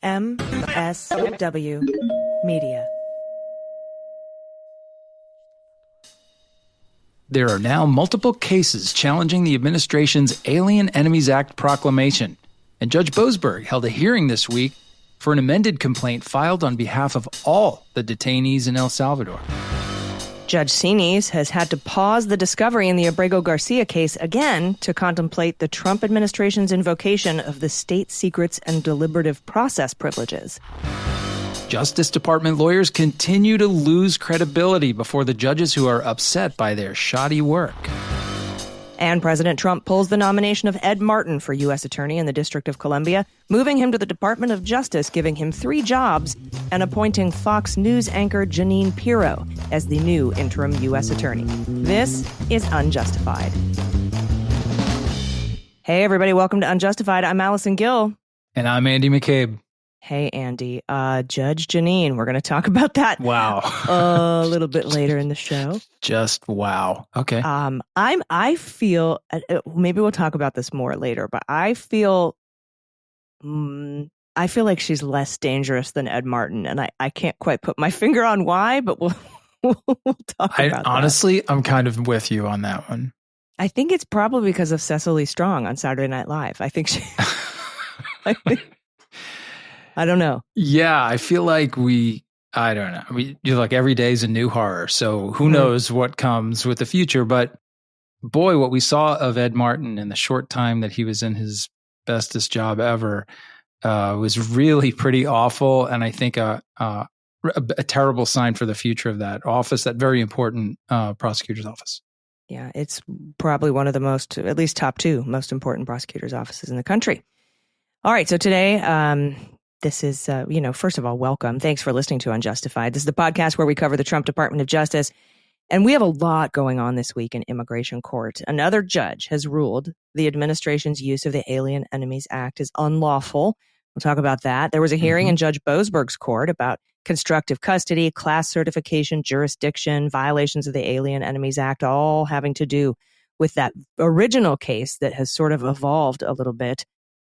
MSW Media. There are now multiple cases challenging the administration's Alien Enemies Act proclamation, and Judge Boasberg held a hearing this week for an amended complaint filed on behalf of all the detainees in El Salvador. Judge Xinis has had to pause the discovery in the Abrego Garcia case again to contemplate the Trump administration's invocation of the state secrets and deliberative process privileges. Justice Department lawyers continue to lose credibility before the judges who are upset by their shoddy work. And President Trump pulls the nomination of Ed Martin for U.S. Attorney in the District of Columbia, moving him to the Department of Justice, giving him 3 jobs, and appointing Fox News anchor Jeanine Pirro as the new interim U.S. Attorney. This is Unjustified. Hey, everybody. Welcome to Unjustified. I'm Allison Gill. And I'm Andy McCabe. Hey, Andy. Judge Jeanine. We're going to talk about that. Wow. A little bit later in the show. Just wow. Okay. I feel, maybe we'll talk about this more later, but I feel like she's less dangerous than Ed Martin, and I can't quite put my finger on why, but we'll talk about that. Honestly, I'm kind of with you on that one. I think it's probably because of Cecily Strong on Saturday Night Live. I think she, I don't know. Yeah, I feel like I don't know. You're like every day is a new horror. So who knows what comes with the future. But boy, what we saw of Ed Martin in the short time that he was in his bestest job ever was really pretty awful. And I think a terrible sign for the future of that office, that very important prosecutor's office. Yeah, it's probably one of the most, at least top 2 most important prosecutor's offices in the country. All right. So today, this is, first of all, welcome. Thanks for listening to Unjustified. This is the podcast where we cover the Trump Department of Justice. And we have a lot going on this week in immigration court. Another judge has ruled the administration's use of the Alien Enemies Act is unlawful. We'll talk about that. There was a hearing in Judge Boasberg's court about constructive custody, class certification, jurisdiction, violations of the Alien Enemies Act, all having to do with that original case that has sort of evolved a little bit.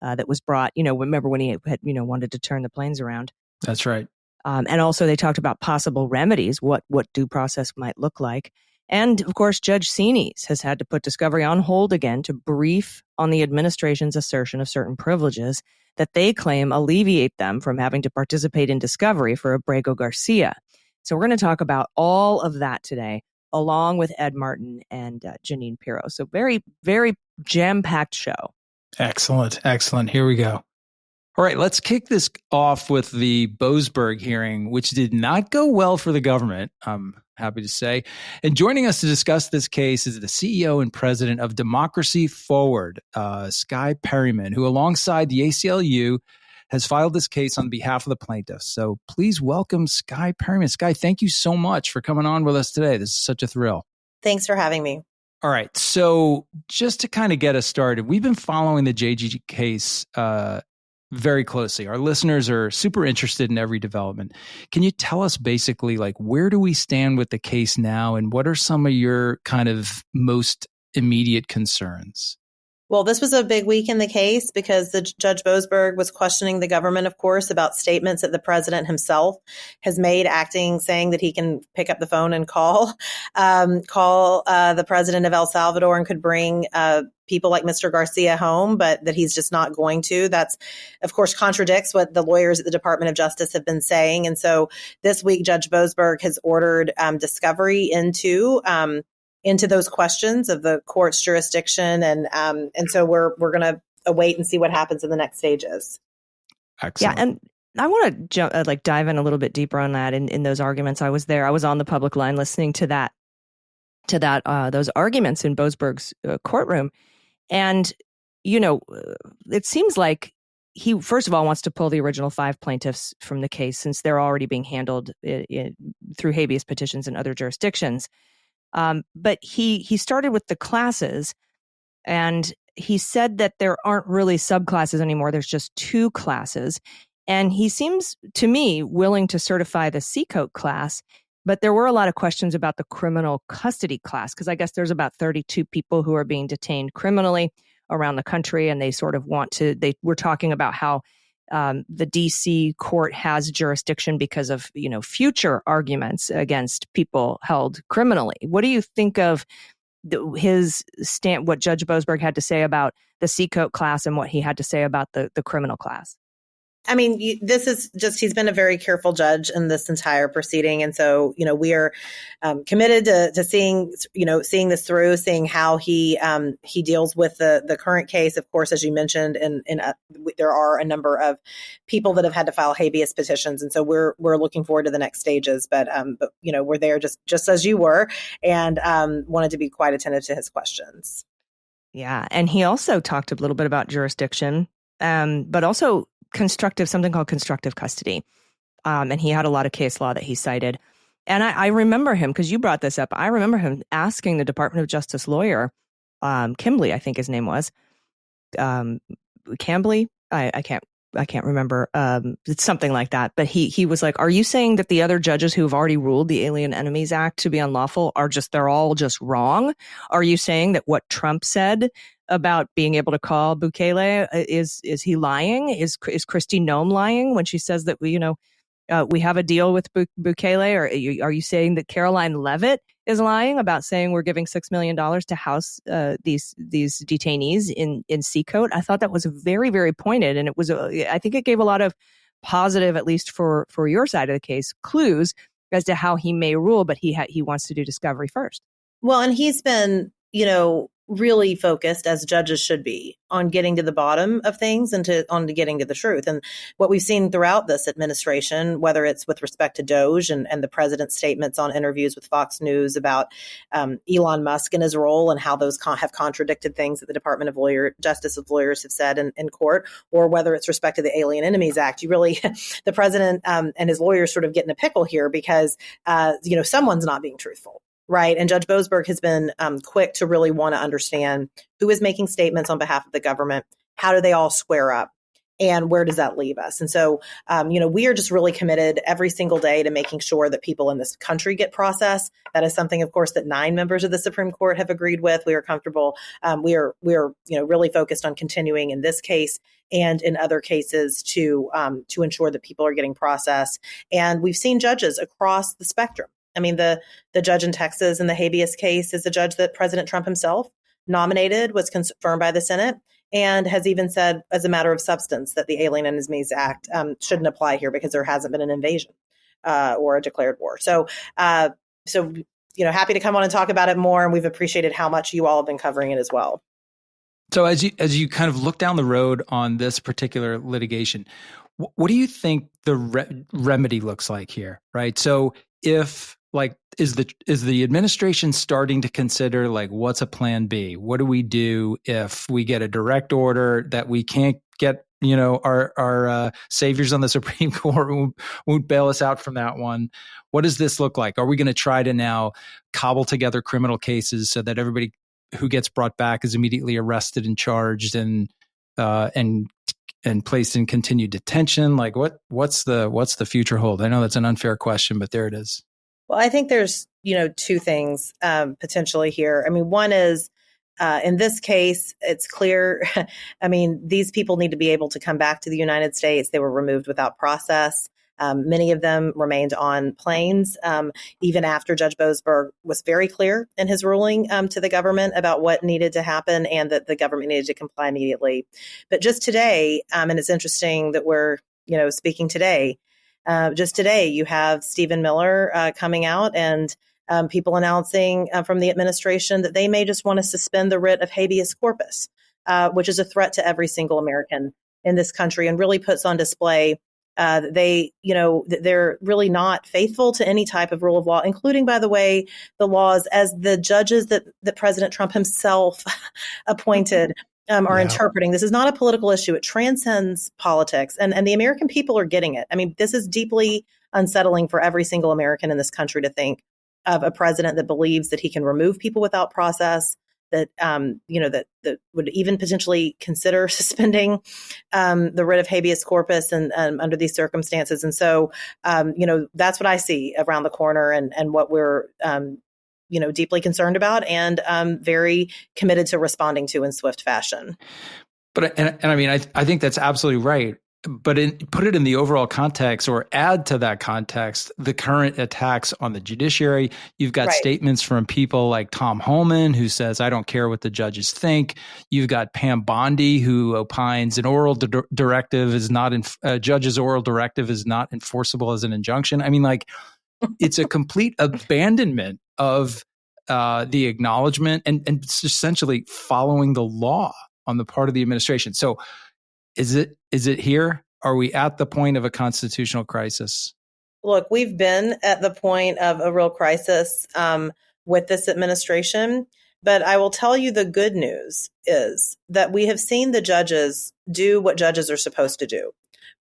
That was brought, remember when he had, wanted to turn the planes around. That's right. And also they talked about possible remedies, what due process might look like. And of course, Judge Xinis has had to put discovery on hold again to brief on the administration's assertion of certain privileges that they claim alleviate them from having to participate in discovery for Abrego Garcia. So we're going to talk about all of that today, along with Ed Martin and Jeanine Pirro. So very, very jam-packed show. Excellent. Here we go. All right, let's kick this off with the Boasberg hearing, which did not go well for the government, I'm happy to say. And joining us to discuss this case is the CEO and president of Democracy Forward, Skye Perryman, who alongside the ACLU has filed this case on behalf of the plaintiffs. So please welcome Skye Perryman. Skye, thank you so much for coming on with us today. This is such a thrill. Thanks for having me. All right. So just to kind of get us started, we've been following the JG case very closely. Our listeners are super interested in every development. Can you tell us basically, like, where do we stand with the case now, and what are some of your kind of most immediate concerns? Well, this was a big week in the case because the Judge Boasberg was questioning the government, of course, about statements that the president himself has made, saying that he can pick up the phone and call the president of El Salvador and could bring people like Mr. Garcia home, but that he's just not going to. That's, of course, contradicts what the lawyers at the Department of Justice have been saying. And so this week, Judge Boasberg has ordered discovery into those questions of the court's jurisdiction. And so we're going to await and see what happens in the next stages. Excellent. Yeah. And I want to dive in a little bit deeper on that in those arguments. I was there. I was on the public line listening to those arguments in Boasberg's courtroom. And, it seems like he, first of all, wants to pull the original 5 plaintiffs from the case since they're already being handled through habeas petitions in other jurisdictions. But he started with the classes, and he said that there aren't really subclasses anymore. There's just 2 classes. And he seems, to me, willing to certify the Seacoat class. But there were a lot of questions about the criminal custody class, because I guess there's about 32 people who are being detained criminally around the country. And they sort of we're talking about how the DC court has jurisdiction because of, future arguments against people held criminally. What do you think of his what Judge Boasberg had to say about the Seacoast class and what he had to say about the criminal class? I mean, this is just, he's been a very careful judge in this entire proceeding. And so, we are committed to seeing this through, seeing how he deals with the current case. Of course, as you mentioned, there are a number of people that have had to file habeas petitions. And so we're looking forward to the next stages. But we're there just as you were, and wanted to be quite attentive to his questions. Yeah. And he also talked a little bit about jurisdiction, but also something called constructive custody. And he had a lot of case law that he cited. And I remember him, because you brought this up, I remember him asking the Department of Justice lawyer, Kimbley, I think his name was, Cambley, I can't remember. It's something like that. But he was like, are you saying that the other judges who've already ruled the Alien Enemies Act to be unlawful they're all just wrong? Are you saying that what Trump said about being able to call Bukele, is he lying? Is Kristi Noem lying when she says that we have a deal with Bukele? Or are you saying that Caroline Leavitt is lying about saying we're giving $6 million to house these detainees in Seacoast? I thought that was very, very pointed, and it was I think it gave a lot of positive, at least for your side of the case, clues as to how he may rule. But he wants to do discovery first. Well, and he's been really focused, as judges should be, on getting to the bottom of things and on getting to the truth. And what we've seen throughout this administration, whether it's with respect to Doge and the president's statements on interviews with Fox News about Elon Musk and his role and how those have contradicted things that the Department of Justice of lawyers have said in court, or whether it's respect to the Alien Enemies Act, the president and his lawyers sort of get in a pickle here because, someone's not being truthful. Right. And Judge Boasberg has been quick to really want to understand who is making statements on behalf of the government. How do they all square up? And where does that leave us? And so, we are just really committed every single day to making sure that people in this country get process. That is something, of course, that 9 members of the Supreme Court have agreed with. We are comfortable. We are really focused on continuing in this case and in other cases to ensure that people are getting process. And we've seen judges across the spectrum. I mean, the judge in Texas in the habeas case is a judge that President Trump himself nominated, was confirmed by the Senate, and has even said, as a matter of substance, that the Alien Enemies Act shouldn't apply here because there hasn't been an invasion or a declared war. So, happy to come on and talk about it more, and we've appreciated how much you all have been covering it as well. So, as you kind of look down the road on this particular litigation, what do you think the remedy looks like here? Right. So, if is the administration starting to consider what's a plan B? What do we do if we get a direct order that we can't get, our saviors on the Supreme Court won't bail us out from that one? What does this look like? Are we going to try to now cobble together criminal cases so that everybody who gets brought back is immediately arrested and charged and placed in continued detention? What's the future hold? I know that's an unfair question, but there it is. Well, I think there's, 2 things potentially here. I mean, one is in this case, it's clear. I mean, these people need to be able to come back to the United States. They were removed without process. Many of them remained on planes, even after Judge Boasberg was very clear in his ruling to the government about what needed to happen and that the government needed to comply immediately. But just today, and it's interesting that we're, speaking today, just today, you have Stephen Miller coming out and people announcing from the administration that they may just want to suspend the writ of habeas corpus, which is a threat to every single American in this country, and really puts on display that they're really not faithful to any type of rule of law, including, by the way, the laws as the judges that President Trump himself appointed are interpreting. This is not a political issue. It transcends politics, and the American people are getting it. I mean, this is deeply unsettling for every single American in this country to think of a president that believes that he can remove people without process, that that would even potentially consider suspending the writ of habeas corpus and under these circumstances. And so, that's what I see around the corner, and what we're deeply concerned about and very committed to responding to in swift fashion. But I mean, I think that's absolutely right. But put it in the overall context, or add to that context the current attacks on the judiciary. You've got statements from people like Tom Holman, who says, I don't care what the judges think. You've got Pam Bondi, who opines an oral directive is not, a judge's oral directive is not enforceable as an injunction. I mean, like, it's a complete abandonment of the acknowledgement and it's essentially following the law on the part of the administration. So is it here? Are we at the point of a constitutional crisis? Look, we've been at the point of a real crisis with this administration. But I will tell you the good news is that we have seen the judges do what judges are supposed to do,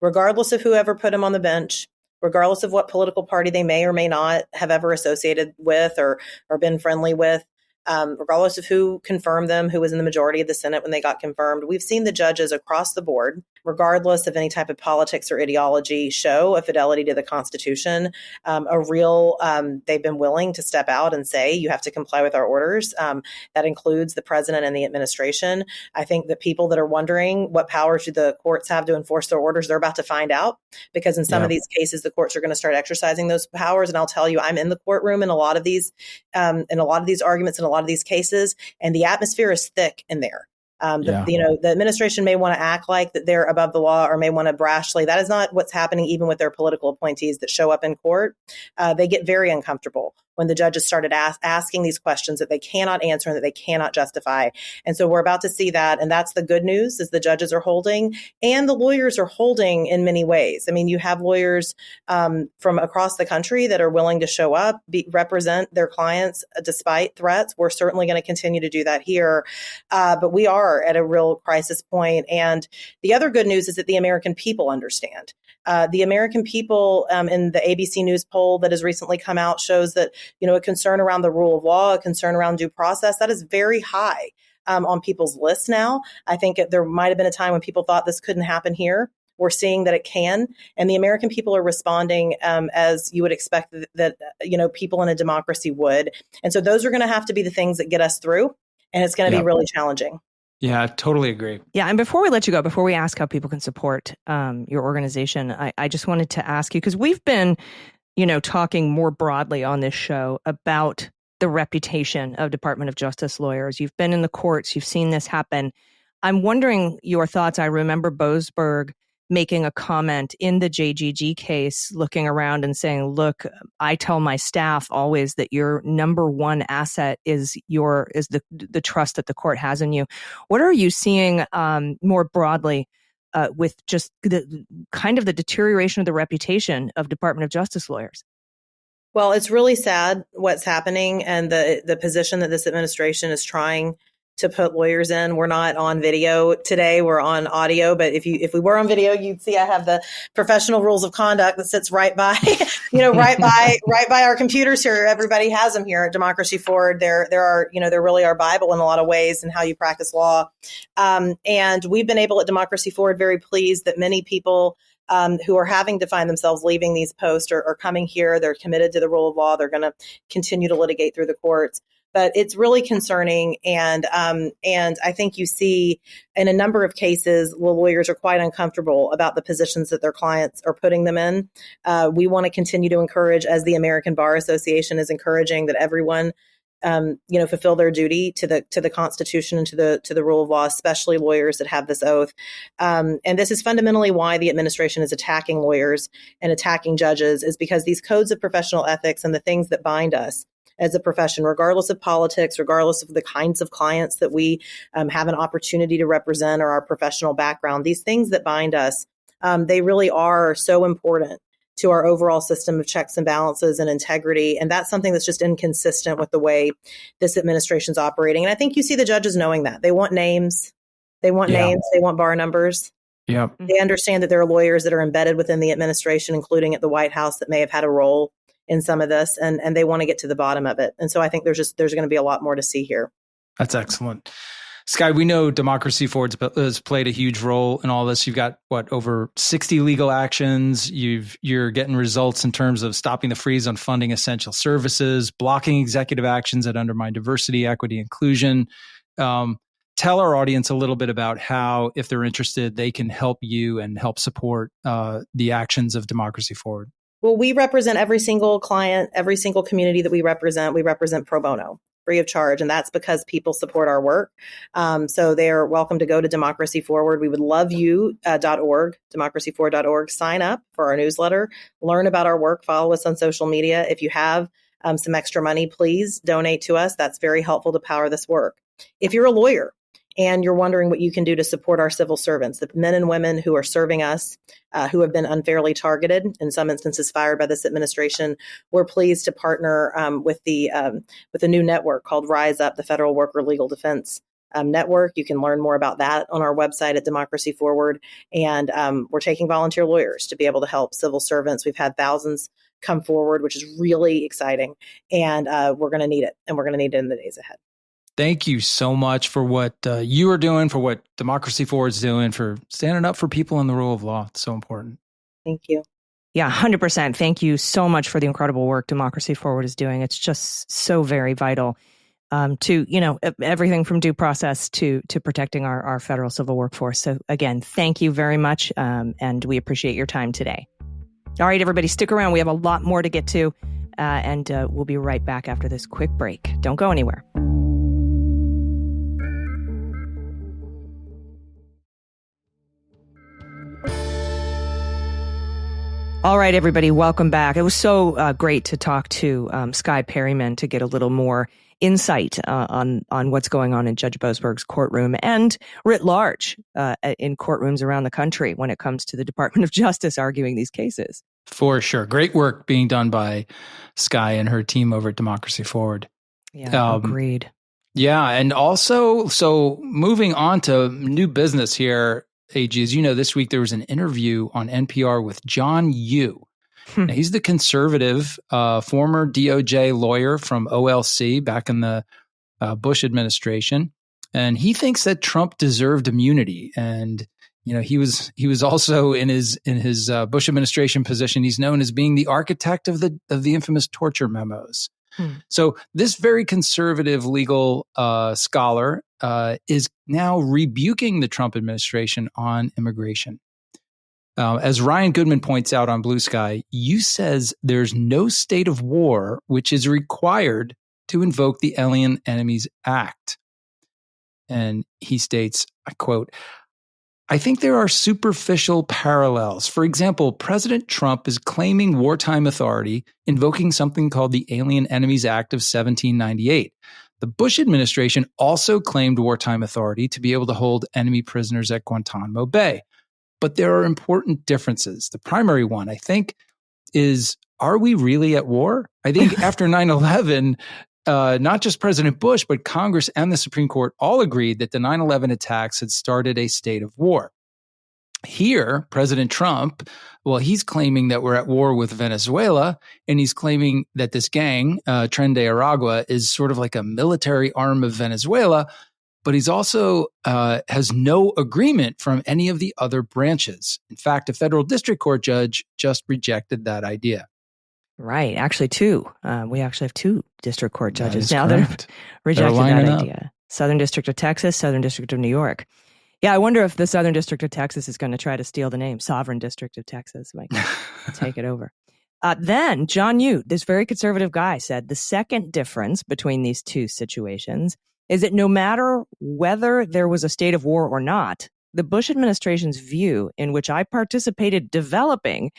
regardless of whoever put them on the bench, regardless of what political party they may or may not have ever associated with or been friendly with. Regardless of who confirmed them, who was in the majority of the Senate when they got confirmed. We've seen the judges across the board, regardless of any type of politics or ideology, show a fidelity to the Constitution, they've been willing to step out and say, you have to comply with our orders. That includes the president and the administration. I think that people that are wondering what powers do the courts have to enforce their orders, they're about to find out, because in some of these cases, the courts are going to start exercising those powers. And I'll tell you, I'm in the courtroom in a lot of these arguments, in a lot of these cases, and the atmosphere is thick in there. The administration may want to act like that they're above the law, or may want to brashly. That is not what's happening even with their political appointees that show up in court. They get very uncomfortable when the judges started asking these questions that they cannot answer and that they cannot justify. And so we're about to see that. And that's the good news, is the judges are holding and the lawyers are holding in many ways. I mean, you have lawyers from across the country that are willing to show up, represent their clients despite threats. We're certainly going to continue to do that here. But we are at a real crisis point. And the other good news is that the American people understand. The American people in the ABC News poll that has recently come out shows that, a concern around the rule of law, a concern around due process, that is very high on people's lists now. I think there might have been a time when people thought this couldn't happen here. We're seeing that it can, and the American people are responding as you would expect that people in a democracy would. And so those are going to have to be the things that get us through, and it's going to be really challenging. Yeah, I totally agree. Yeah. And before we let you go, before we ask how people can support your organization, I just wanted to ask you, because we've been, talking more broadly on this show about the reputation of Department of Justice lawyers. You've been in the courts. You've seen this happen. I'm wondering your thoughts. I remember Boasberg making a comment in the JGG case, looking around and saying, look, I tell my staff always that your number one asset is the trust that the court has in you. What are you seeing more broadly with just the kind of the deterioration of the reputation of Department of Justice lawyers? Well, it's really sad what's happening, and the position that this administration is trying to put lawyers in. We're not on video today. We're on audio. But if we were on video, you'd see I have the professional rules of conduct that sits right by, right by our computers here. Everybody has them here at Democracy Forward. There really are Bible in a lot of ways and how you practice law. And we've been able at Democracy Forward, very pleased that many people who are having to find themselves leaving these posts are coming here. They're committed to the rule of law. They're going to continue to litigate through the courts. But it's really concerning. And I think you see in a number of cases, lawyers are quite uncomfortable about the positions that their clients are putting them in. We want to continue to encourage, as the American Bar Association is encouraging, that everyone fulfill their duty to the Constitution and to the rule of law, especially lawyers that have this oath. And this is fundamentally why the administration is attacking lawyers and attacking judges, is because these codes of professional ethics and the things that bind us as a profession, regardless of politics, regardless of the kinds of clients that we have an opportunity to represent or our professional background, these things that bind us, they really are so important to our overall system of checks and balances and integrity. And that's something that's just inconsistent with the way this administration's operating. And I think you see the judges knowing that. They want names. They want names. They want bar numbers. Yeah. They understand that there are lawyers that are embedded within the administration, including at the White House, that may have had a role in some of this, and they want to get to the bottom of it. And so I think there's going to be a lot more to see here. That's excellent. Skye, we know Democracy Forward has played a huge role in all this. You've got, over 60 legal actions. You're getting results in terms of stopping the freeze on funding essential services, blocking executive actions that undermine diversity, equity, inclusion. tell our audience a little bit about how, if they're interested, they can help you and help support the actions of Democracy Forward. Well, we represent every single client, every single community that we represent. We represent pro bono, free of charge. And that's because people support our work. So they're welcome to go to Democracy Forward. We would love you, .org, democracyforward.org. Sign up for our newsletter, learn about our work, follow us on social media. If you have some extra money, please donate to us. That's very helpful to power this work. If you're a lawyer and you're wondering what you can do to support our civil servants, the men and women who are serving us, who have been unfairly targeted, in some instances fired by this administration, we're pleased to partner with a new network called Rise Up, the Federal Worker Legal Defense Network. You can learn more about that on our website at Democracy Forward. And we're taking volunteer lawyers to be able to help civil servants. We've had thousands come forward, which is really exciting. And we're going to need it. And we're going to need it in the days ahead. Thank you so much for what you are doing, for what Democracy Forward's doing, for standing up for people in the rule of law. It's so important. Thank you. Yeah, 100%. Thank you so much for the incredible work Democracy Forward is doing. It's just so very vital to, everything from due process to protecting our federal civil workforce. So again, thank you very much. And we appreciate your time today. All right, everybody, stick around. We have a lot more to get to. And we'll be right back after this quick break. Don't go anywhere. All right, everybody, welcome back. It was so great to talk to Skye Perryman to get a little more insight on what's going on in Judge Boasberg's courtroom and writ large in courtrooms around the country when it comes to the Department of Justice arguing these cases. For sure. Great work being done by Skye and her team over at Democracy Forward. Yeah, agreed. Yeah, and also, so moving on to new business here, AG, as you know, this week there was an interview on NPR with John Yoo. Now, he's the conservative former DOJ lawyer from OLC back in the Bush administration, and he thinks that Trump deserved immunity. And he was also in his Bush administration position. He's known as being the architect of the infamous torture memos. So this very conservative legal scholar is now rebuking the Trump administration on immigration. As Ryan Goodman points out on Blue Sky, Yoo says there's no state of war which is required to invoke the Alien Enemies Act. And he states, I quote, "I think there are superficial parallels. For example, President Trump is claiming wartime authority, invoking something called the Alien Enemies Act of 1798. The Bush administration also claimed wartime authority to be able to hold enemy prisoners at Guantanamo Bay. But there are important differences. The primary one, I think, is, are we really at war? I think after 9/11, not just President Bush, but Congress and the Supreme Court all agreed that the 9/11 attacks had started a state of war. Here, President Trump, well, he's claiming that we're at war with Venezuela, and he's claiming that this gang, Tren de Aragua, is sort of like a military arm of Venezuela, but he's also has no agreement from any of the other branches. In fact, a federal district court judge just rejected that idea. Right. Actually, two. We actually have two district court judges now that have rejected that idea. Southern District of Texas, Southern District of New York. Yeah, I wonder if the Southern District of Texas is going to try to steal the name. Sovereign District of Texas might take it over. Then John Yoo, this very conservative guy, said the second difference between these two situations is that no matter whether there was a state of war or not, the Bush administration's view, in which I participated developing,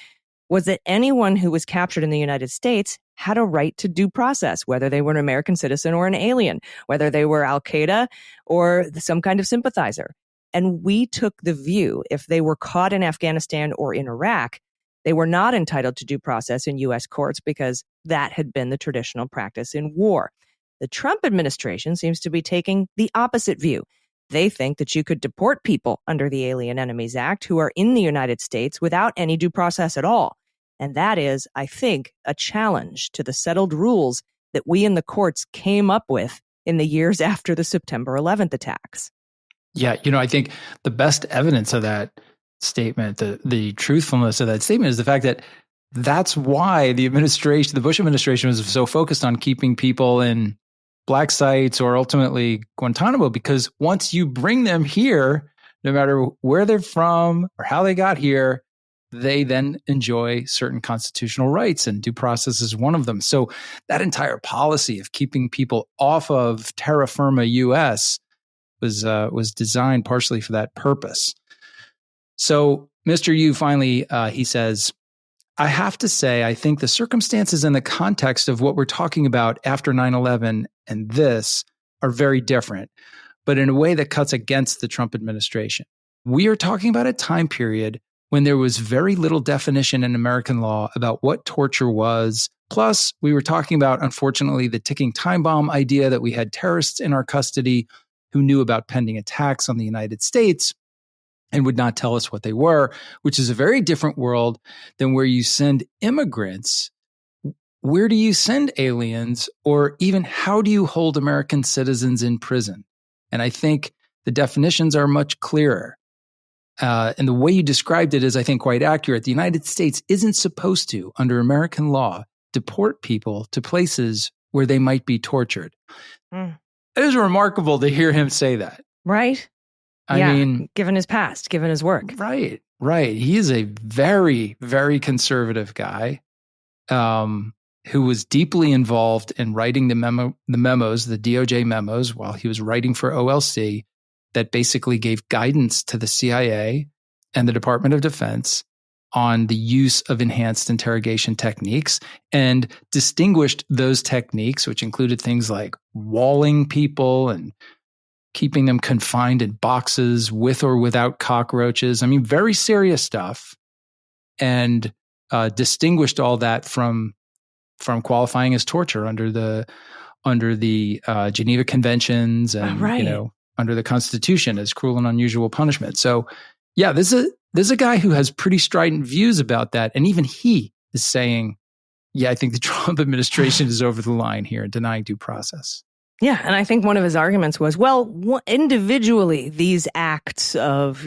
was that anyone who was captured in the United States had a right to due process, whether they were an American citizen or an alien, whether they were Al-Qaeda or some kind of sympathizer. And we took the view, if they were caught in Afghanistan or in Iraq, they were not entitled to due process in U.S. courts because that had been the traditional practice in war. The Trump administration seems to be taking the opposite view. They think that you could deport people under the Alien Enemies Act who are in the United States without any due process at all. And that is, I think, a challenge to the settled rules that we in the courts came up with in the years after the September 11th attacks. Yeah, I think the best evidence of that statement, the truthfulness of that statement, is the fact that that's why the Bush administration was so focused on keeping people in black sites or ultimately Guantanamo, because once you bring them here, no matter where they're from or how they got here, they then enjoy certain constitutional rights, and due process is one of them. So that entire policy of keeping people off of terra firma U.S. was designed partially for that purpose. So Mr. Yu finally, he says, I have to say, I think the circumstances and the context of what we're talking about after 9/11 and this are very different, but in a way that cuts against the Trump administration. We are talking about a time period when there was very little definition in American law about what torture was. Plus, we were talking about, unfortunately, the ticking time bomb idea that we had terrorists in our custody who knew about pending attacks on the United States and would not tell us what they were, which is a very different world than where you send immigrants. Where do you send aliens? Or even how do you hold American citizens in prison? And I think the definitions are much clearer. And the way you described it is, I think, quite accurate. The United States isn't supposed to, under American law, deport people to places where they might be tortured. It is remarkable to hear him say that. Right? I mean, given his past, given his work. Right. He is a very, very conservative guy who was deeply involved in writing the memos, the DOJ memos, while he was writing for OLC, that basically gave guidance to the CIA and the Department of Defense on the use of enhanced interrogation techniques, and distinguished those techniques, which included things like walling people and keeping them confined in boxes with or without cockroaches. I mean, very serious stuff, and distinguished all that from qualifying as torture under the Geneva Conventions and under the Constitution as cruel and unusual punishment. So, yeah, this is a guy who has pretty strident views about that, and even he is saying, "Yeah, I think the Trump administration is over the line here in denying due process." Yeah, and I think one of his arguments was, well, individually, these acts of,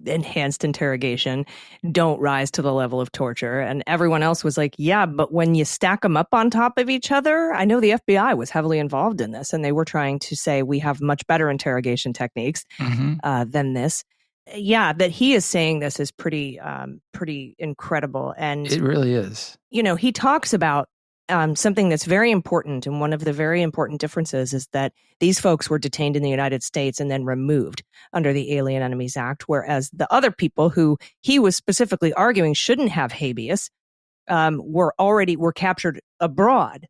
enhanced interrogation don't rise to the level of torture. And everyone else was like, yeah, but when you stack them up on top of each other, I know the FBI was heavily involved in this, and they were trying to say we have much better interrogation techniques than this. Yeah, that he is saying this is pretty incredible. And it really is. He talks about something that's very important, and one of the very important differences is that these folks were detained in the United States and then removed under the Alien Enemies Act, whereas the other people who he was specifically arguing shouldn't have habeas were captured abroad,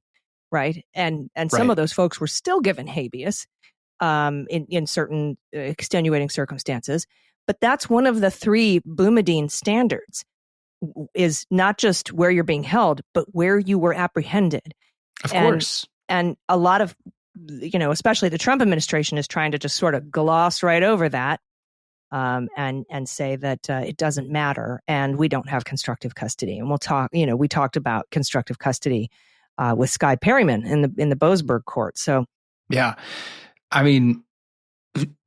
right? And some of those folks were still given habeas in certain extenuating circumstances. But that's one of the three Boumediene standards, is not just where you're being held, but where you were apprehended. Of course. And a lot of, especially the Trump administration is trying to just sort of gloss right over that and say that it doesn't matter and we don't have constructive custody. And we'll talk, we talked about constructive custody with Skye Perryman in the Boasberg court. So, yeah, I mean,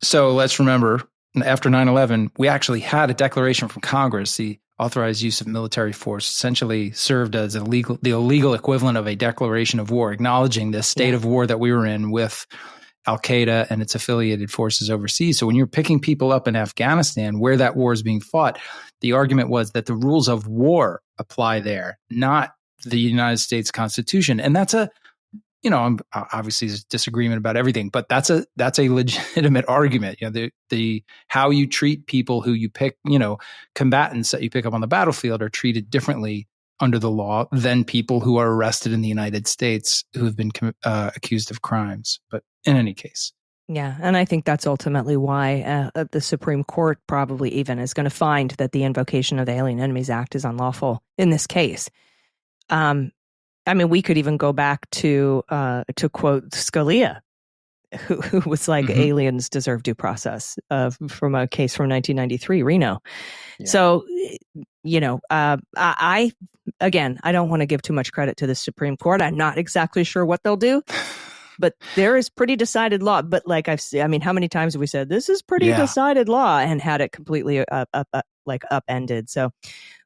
so let's remember, after 9/11, we actually had a declaration from Congress. The authorized use of military force essentially served as the illegal equivalent of a declaration of war, acknowledging the state of war that we were in with Al-Qaeda and its affiliated forces overseas. So when you're picking people up in Afghanistan, where that war is being fought, the argument was that the rules of war apply there, not the United States Constitution. And that's obviously there's disagreement about everything, but that's a legitimate argument. The how you treat people who you pick, combatants that you pick up on the battlefield are treated differently under the law than people who are arrested in the United States who have been accused of crimes. But in any case. Yeah, and I think that's ultimately why the Supreme Court probably even is going to find that the invocation of the Alien Enemies Act is unlawful in this case. I mean, we could even go back to quote Scalia, who was like, aliens deserve due process from a case from 1993, Reno. Yeah. So, I don't want to give too much credit to the Supreme Court. I'm not exactly sure what they'll do, but there is pretty decided law. But like how many times have we said this is pretty decided law and had it completely upended? So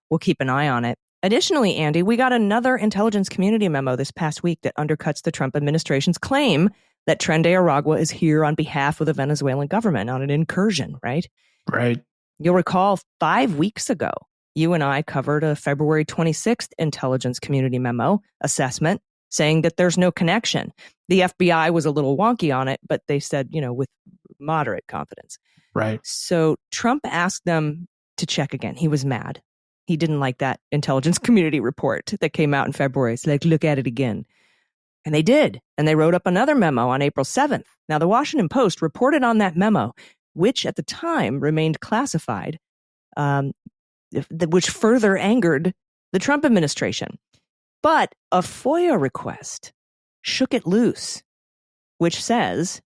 we'll keep an eye on it. Additionally, Andy, we got another intelligence community memo this past week that undercuts the Trump administration's claim that Tren de Aragua is here on behalf of the Venezuelan government on an incursion, right? Right. You'll recall 5 weeks ago, you and I covered a February 26th intelligence community memo assessment saying that there's no connection. The FBI was a little wonky on it, but they said, with moderate confidence. Right. So Trump asked them to check again. He was mad. He didn't like that intelligence community report that came out in February. It's like, look at it again. And they did. And they wrote up another memo on April 7th. Now, the Washington Post reported on that memo, which at the time remained classified, which further angered the Trump administration. But a FOIA request shook it loose, which says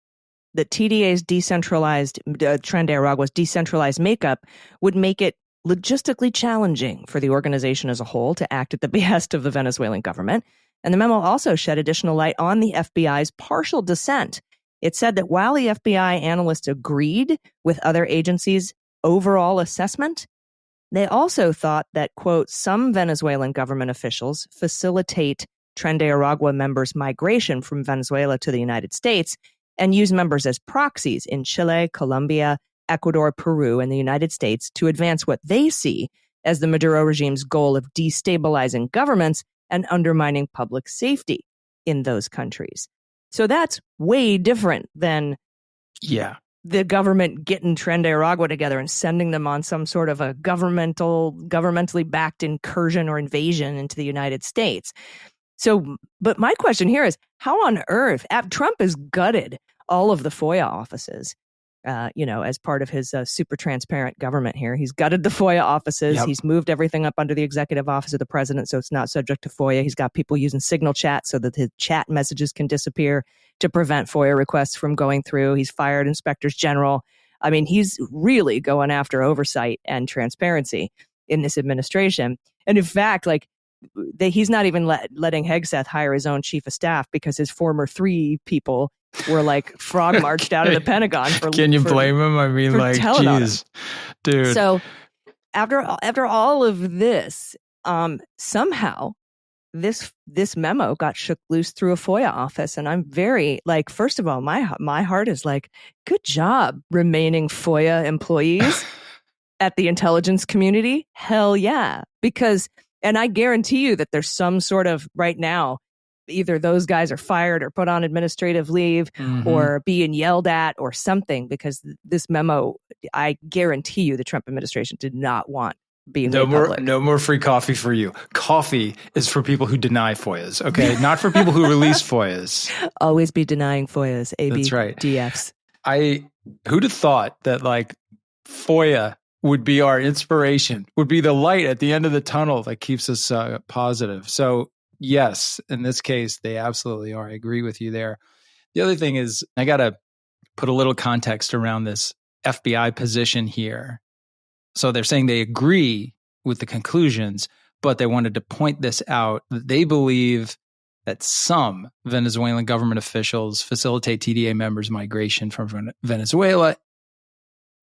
that TDA's decentralized, Tren de Aragua's decentralized makeup would make it logistically challenging for the organization as a whole to act at the behest of the Venezuelan government. And the memo also shed additional light on the FBI's partial dissent. It said that while the FBI analysts agreed with other agencies' overall assessment, they also thought that, quote, some Venezuelan government officials facilitate Tren de Aragua members' migration from Venezuela to the United States and use members as proxies in Chile, Colombia, Ecuador, Peru, and the United States to advance what they see as the Maduro regime's goal of destabilizing governments and undermining public safety in those countries. So that's way different than the government getting Tren de Aragua together and sending them on some sort of a governmentally backed incursion or invasion into the United States. So, but my question here is, how on earth, Trump has gutted all of the FOIA offices, as part of his super transparent government here. He's gutted the FOIA offices. Yep. He's moved everything up under the executive office of the president, so it's not subject to FOIA. He's got people using Signal chat so that his chat messages can disappear to prevent FOIA requests from going through. He's fired inspectors general. I mean, he's really going after oversight and transparency in this administration. And in fact, he's not even letting Hegseth hire his own chief of staff because his former 3 people were frog marched out of the Pentagon. Can you blame him? I mean, geez, dude. So after all of this, somehow this memo got shook loose through a FOIA office, and I'm very first of all, my heart is good job, remaining FOIA employees at the intelligence community. Hell yeah, and I guarantee you that there's some sort of right now. Either those guys are fired or put on administrative leave or being yelled at or something, because this memo, I guarantee you the Trump administration did not want being made public. No more free coffee for you. Coffee is for people who deny FOIAs, okay? Not for people who release FOIAs. Always be denying FOIAs, That's right. DFs. Who'd have thought that FOIA would be our inspiration, would be the light at the end of the tunnel that keeps us positive. So yes, in this case, they absolutely are. I agree with you there. The other thing is, I got to put a little context around this FBI position here. So they're saying they agree with the conclusions, but they wanted to point this out. They believe that some Venezuelan government officials facilitate TDA members' migration from Venezuela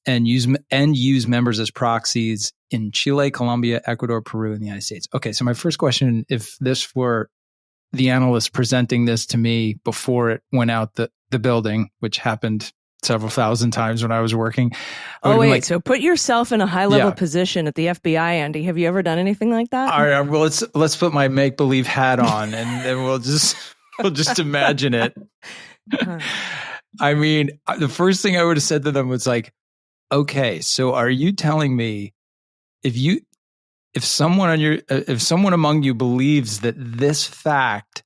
and use members as proxies in Chile, Colombia, Ecuador, Peru, and the United States. Okay, so my first question, if this were the analyst presenting this to me before it went out the building, which happened several thousand times when I was working. Oh, wait, so put yourself in a high-level position at the FBI, Andy. Have you ever done anything like that? All right, well, let's put my make-believe hat on, and then we'll just imagine it. I mean, the first thing I would have said to them was okay, so are you telling me if someone among you believes that this fact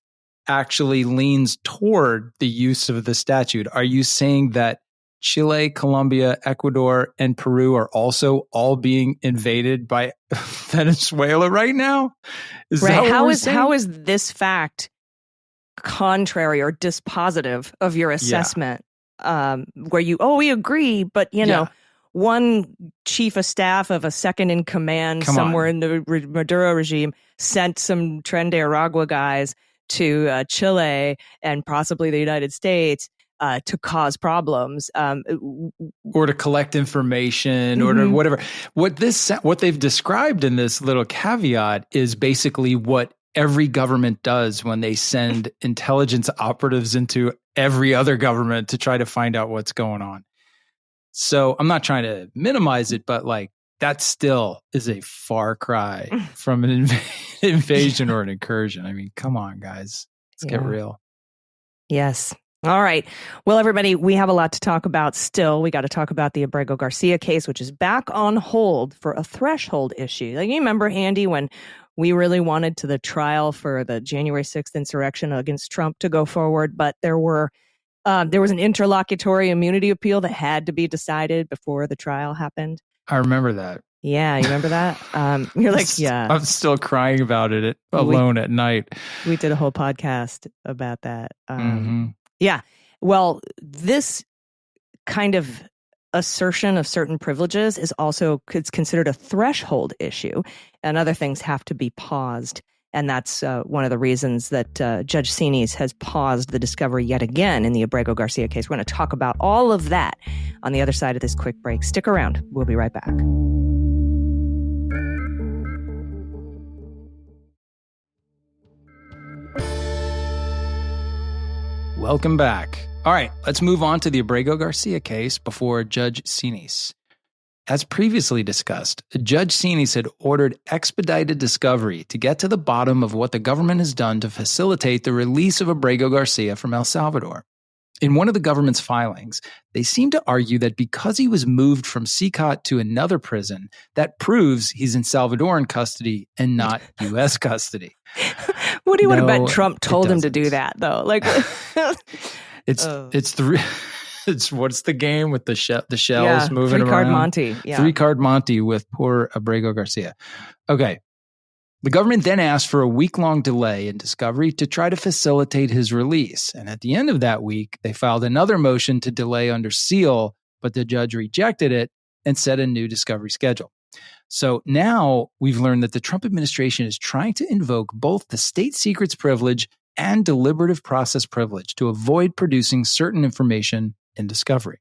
actually leans toward the use of the statute, are you saying that Chile, Colombia, Ecuador, and Peru are also all being invaded by Venezuela right now? How is this fact contrary or dispositive of your assessment? Where we agree, but one chief of staff of a second in command somewhere in the Maduro regime sent some Tren de Aragua guys to Chile and possibly the United States. to cause problems, or to collect information, or to whatever. What they've described in this little caveat is basically what every government does when they send intelligence operatives into every other government to try to find out what's going on. So I'm not trying to minimize it, but like that still is a far cry from an invasion or an incursion. I mean, come on, guys. Let's get real. Yes. All right. Well, everybody, we have a lot to talk about still. We got to talk about the Abrego Garcia case, which is back on hold for a threshold issue. Like, you remember, Andy, when we really wanted the trial for the January 6th insurrection against Trump to go forward, but there was an interlocutory immunity appeal that had to be decided before the trial happened. I remember that. Yeah, you remember that? You're like, yeah. I'm still crying about it alone at night. We did a whole podcast about that. Yeah. Well, this kind of assertion of certain privileges is also considered a threshold issue, and other things have to be paused. And that's one of the reasons that Judge Xinis has paused the discovery yet again in the Abrego Garcia case. We're going to talk about all of that on the other side of this quick break. Stick around. We'll be right back. Welcome back. All right, let's move on to the Abrego Garcia case before Judge Xinis. As previously discussed, Judge Xinis had ordered expedited discovery to get to the bottom of what the government has done to facilitate the release of Abrego Garcia from El Salvador. In one of the government's filings, they seem to argue that because he was moved from CCOT to another prison, that proves he's in Salvadoran custody and not U.S. custody. What do you want to bet Trump told him to do that, though? Like, it's what's the game with the shells moving around? Three-card Monty. Yeah. Three-card Monty with poor Abrego Garcia. Okay. The government then asked for a week-long delay in discovery to try to facilitate his release. And at the end of that week, they filed another motion to delay under seal, but the judge rejected it and set a new discovery schedule. So now we've learned that the Trump administration is trying to invoke both the state secrets privilege and deliberative process privilege to avoid producing certain information in discovery.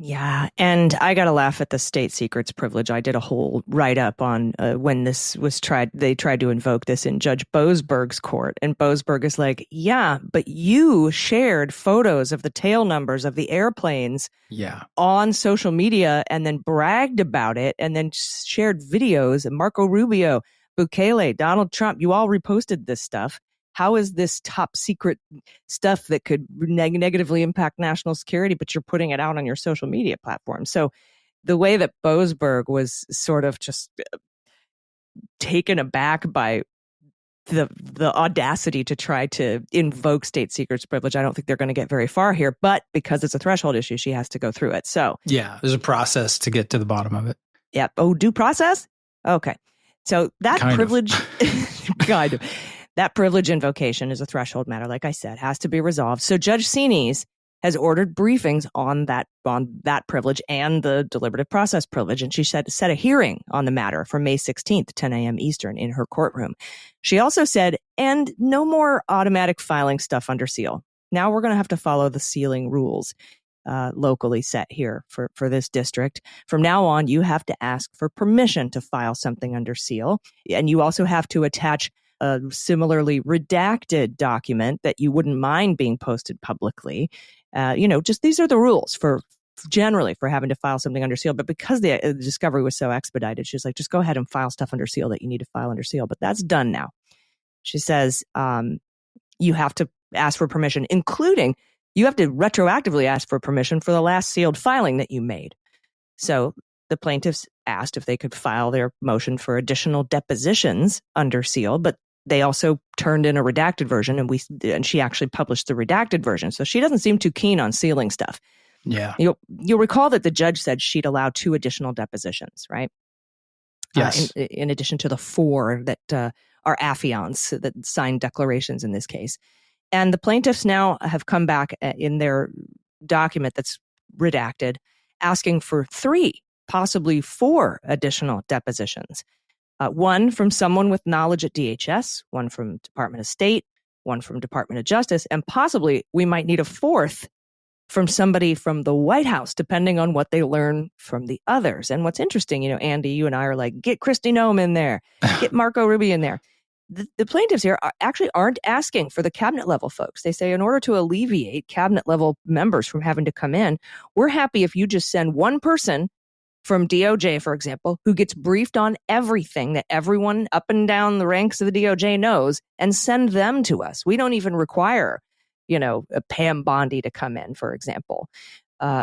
Yeah, and I got to laugh at the state secrets privilege. I did a whole write-up on when this was tried. They tried to invoke this in Judge Boasberg's court, and Boasberg is like, yeah, but you shared photos of the tail numbers of the airplanes on social media and then bragged about it and then shared videos. And Marco Rubio, Bukele, Donald Trump, you all reposted this stuff. How is this top secret stuff that could negatively impact national security, but you're putting it out on your social media platform? So the way that Boasberg was sort of just taken aback by the audacity to try to invoke state secrets privilege, I don't think they're going to get very far here. But because it's a threshold issue, she has to go through it. So yeah, there's a process to get to the bottom of it. Yeah. Oh, due process? Okay. So that privilege, kind of. That privilege invocation is a threshold matter, like I said, has to be resolved. So Judge Xinis has ordered briefings on that privilege and the deliberative process privilege, and she set a hearing on the matter for May 16th, 10 a.m. Eastern, in her courtroom. She also said, and no more automatic filing stuff under seal. Now we're going to have to follow the sealing rules locally set here for this district. From now on, you have to ask for permission to file something under seal, and you also have to attach a similarly redacted document that you wouldn't mind being posted publicly. Just these are the rules for generally for having to file something under seal. But because the discovery was so expedited, she's like, just go ahead and file stuff under seal that you need to file under seal. But that's done now. She says you have to ask for permission, including you have to retroactively ask for permission for the last sealed filing that you made. So the plaintiffs asked if they could file their motion for additional depositions under seal, but they also turned in a redacted version, and she actually published the redacted version. So she doesn't seem too keen on sealing stuff. Yeah. You'll recall that the judge said she'd allow 2 additional depositions, right? Yes. In addition to the 4 that are affiants that signed declarations in this case. And the plaintiffs now have come back in their document that's redacted, asking for 3, possibly 4 additional depositions. 1 from someone with knowledge at DHS, 1 from Department of State, 1 from Department of Justice, and possibly we might need a 4th from somebody from the White House, depending on what they learn from the others. And what's interesting, Andy, you and I are like, get Kristi Noem in there, get Marco Rubio in there. The plaintiffs here actually aren't asking for the cabinet level folks. They say in order to alleviate cabinet level members from having to come in, we're happy if you just send one person from DOJ, for example, who gets briefed on everything that everyone up and down the ranks of the DOJ knows, and send them to us. We don't even require, a Pam Bondi to come in, for example.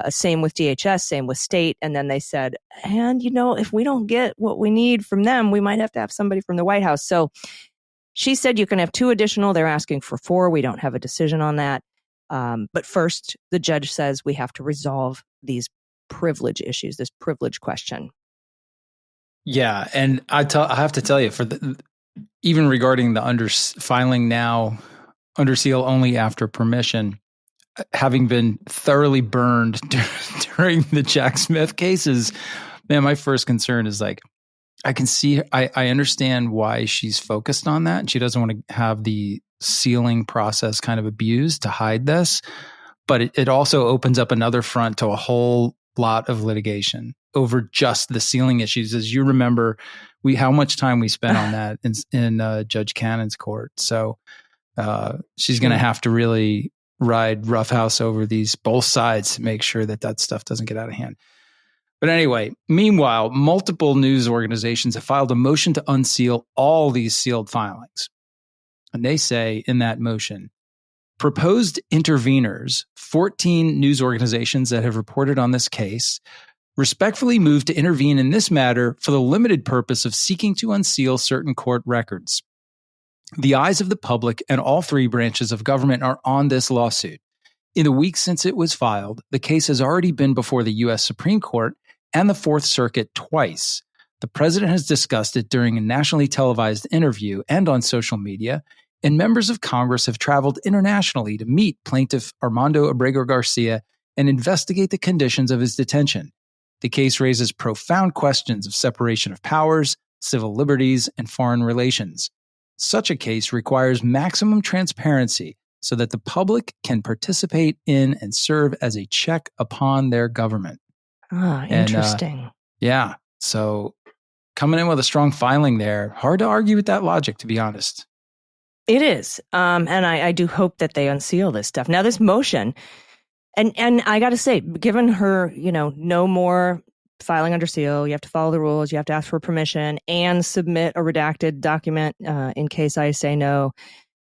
Same with DHS, same with state. And then they said, and, if we don't get what we need from them, we might have to have somebody from the White House. So she said you can have 2 additional. They're asking for 4. We don't have a decision on that. But first, the judge says we have to resolve these privilege issues, this privilege question. Yeah. And I have to tell you, even regarding the filing now under seal only after permission, having been thoroughly burned during the Jack Smith cases, man, my first concern is like, I can see, I understand why she's focused on that. She doesn't want to have the sealing process kind of abused to hide this, but it also opens up another front to a whole lot of litigation over just the sealing issues. As you remember, how much time we spent on that in Judge Cannon's court. So she's going to have to really ride roughhouse over both sides to make sure that stuff doesn't get out of hand. But anyway, meanwhile, multiple news organizations have filed a motion to unseal all these sealed filings. And they say in that motion, proposed interveners, 14 news organizations that have reported on this case, respectfully move to intervene in this matter for the limited purpose of seeking to unseal certain court records. The eyes of the public and all 3 branches of government are on this lawsuit. In the week since it was filed, the case has already been before the U.S. Supreme Court and the Fourth Circuit twice. The president has discussed it during a nationally televised interview and on social media, and members of Congress have traveled internationally to meet plaintiff Armando Abrego Garcia and investigate the conditions of his detention. The case raises profound questions of separation of powers, civil liberties, and foreign relations. Such a case requires maximum transparency so that the public can participate in and serve as a check upon their government. Interesting. Yeah. So coming in with a strong filing there, hard to argue with that logic, to be honest. It is. And I do hope that they unseal this stuff. Now, this motion, and I got to say, given her, no more filing under seal, you have to follow the rules, you have to ask for permission and submit a redacted document in case I say no,